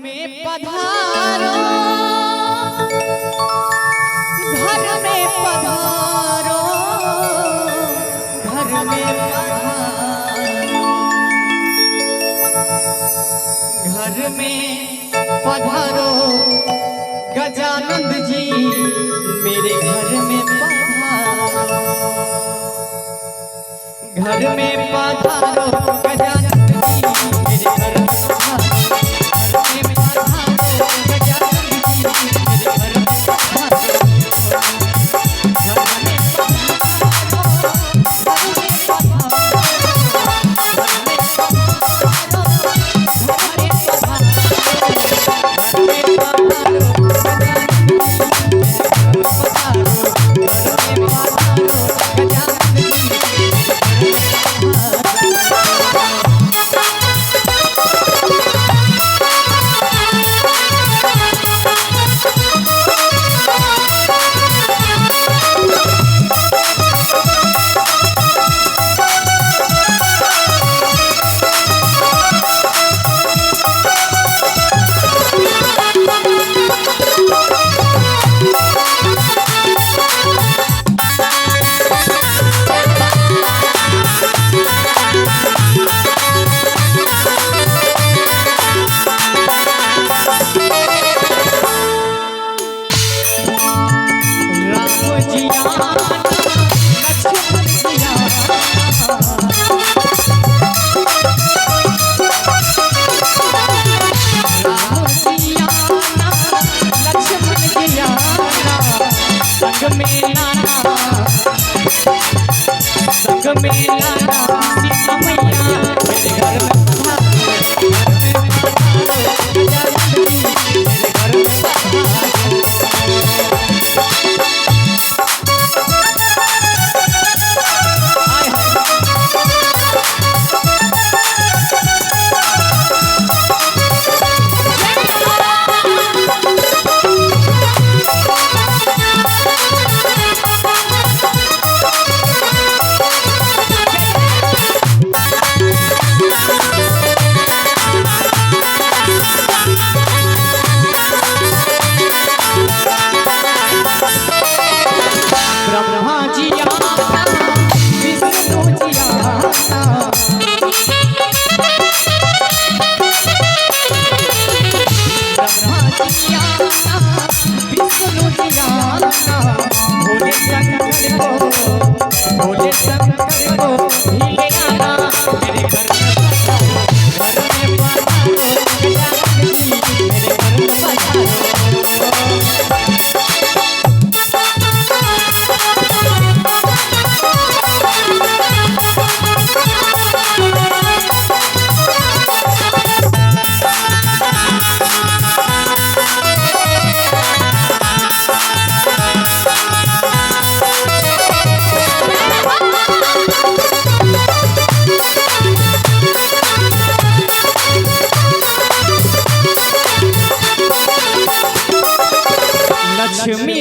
में पधारो, घर में पधारो, घर में पधारो, घर में पधारो गजानंद जी मेरे घर में पधारो, घर में पधारो गजानंद जी मेरे घर में पधारो, संग में लाना सीता मैया मेरे घर में पधारो, गजानंद जी मेरे घर में पधारो। ब्रह्मा जी आना, विष्णु जी आना, ब्रह्मा जी आना, विष्णु जी आना, भोले शंकर को, भोले शंकर को हिले आना मेरे घर में पधारो, घर में पधारो गजानंद जी मेरे घर में पधारो। लक्ष्मी